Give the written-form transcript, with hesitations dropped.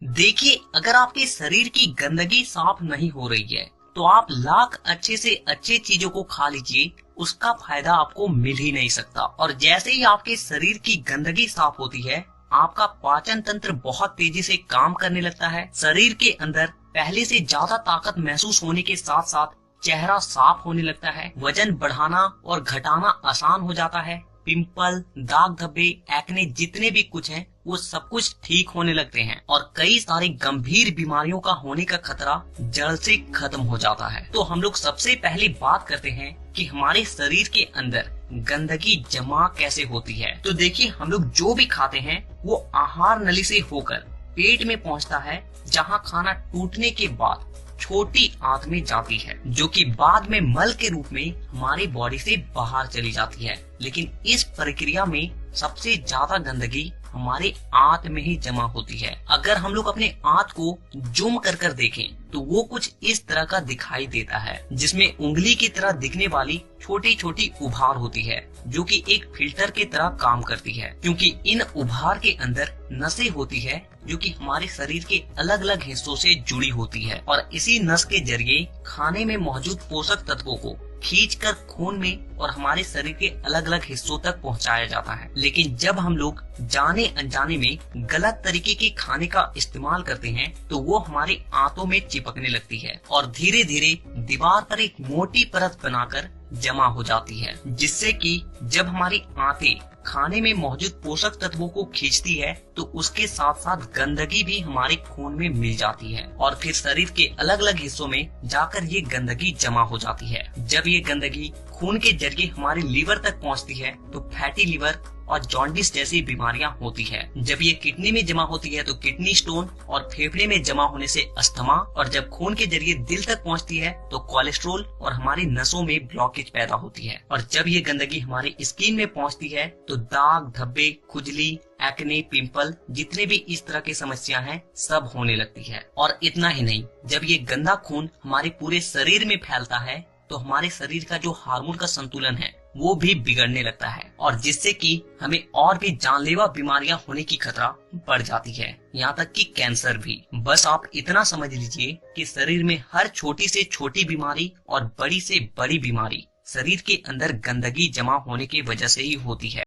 देखिए, अगर आपके शरीर की गंदगी साफ नहीं हो रही है तो आप लाख अच्छे से अच्छे चीजों को खा लीजिए, उसका फायदा आपको मिल ही नहीं सकता। और जैसे ही आपके शरीर की गंदगी साफ होती है, आपका पाचन तंत्र बहुत तेजी से काम करने लगता है। शरीर के अंदर पहले से ज्यादा ताकत महसूस होने के साथ साथ चेहरा साफ होने लगता है। वजन बढ़ाना और घटाना आसान हो जाता है। पिंपल, दाग धब्बे, एक्ने जितने भी कुछ हैं, वो सब कुछ ठीक होने लगते हैं और कई सारी गंभीर बीमारियों का होने का खतरा जड़ से खत्म हो जाता है। तो हम लोग सबसे पहले बात करते हैं कि हमारे शरीर के अंदर गंदगी जमा कैसे होती है। तो देखिए, हम लोग जो भी खाते हैं वो आहार नली से होकर पेट में पहुंचता है, जहां खाना टूटने के बाद छोटी आंत में जाती है, जो कि बाद में मल के रूप में हमारी बॉडी से बाहर चली जाती है। लेकिन इस प्रक्रिया में सबसे ज्यादा गंदगी हमारे आंत में ही जमा होती है। अगर हम लोग अपने आंत को जूम कर कर देखें तो वो कुछ इस तरह का दिखाई देता है, जिसमें उंगली की तरह दिखने वाली छोटी छोटी उभार होती है, जो कि एक फिल्टर की तरह काम करती है, क्योंकि इन उभार के अंदर नसें होती है जो कि हमारे शरीर के अलग अलग हिस्सों से जुड़ी होती है और इसी नस के जरिए खाने में मौजूद पोषक तत्वों को खींचकर खून में और हमारे शरीर के अलग अलग हिस्सों तक पहुंचाया जाता है। लेकिन जब हम लोग जाने अनजाने में गलत तरीके के खाने का इस्तेमाल करते हैं तो वो हमारे आंतों में चिपकने लगती है और धीरे धीरे दीवार पर एक मोटी परत बनाकर जमा हो जाती है, जिससे कि जब हमारी आंतें खाने में मौजूद पोषक तत्वों को खींचती है तो उसके साथ साथ गंदगी भी हमारे खून में मिल जाती है और फिर शरीर के अलग अलग हिस्सों में जाकर ये गंदगी जमा हो जाती है। जब ये गंदगी खून के जरिए हमारे लीवर तक पहुंचती है तो फैटी लीवर और जॉन्डिस जैसी बीमारियां होती है। जब ये किडनी में जमा होती है तो किडनी स्टोन और फेफड़े में जमा होने से अस्थमा, और जब खून के जरिए दिल तक पहुंचती है तो कोलेस्ट्रोल और हमारी नसों में ब्लॉकेज पैदा होती है। और जब ये गंदगी हमारी स्किन में पहुंचती है तो दाग धब्बे, खुजली, एक्ने, पिंपल जितने भी इस तरह की समस्या हैं सब होने लगती है। और इतना ही नहीं, जब ये गंदा खून हमारे पूरे शरीर में फैलता है तो हमारे शरीर का जो हार्मोन का संतुलन है वो भी बिगड़ने लगता है और जिससे कि हमें और भी जानलेवा बीमारियां होने की खतरा बढ़ जाती है, यहाँ तक कि कैंसर भी। बस आप इतना समझ लीजिए कि शरीर में हर छोटी से छोटी बीमारी और बड़ी से बड़ी बीमारी शरीर के अंदर गंदगी जमा होने की वजह से ही होती है।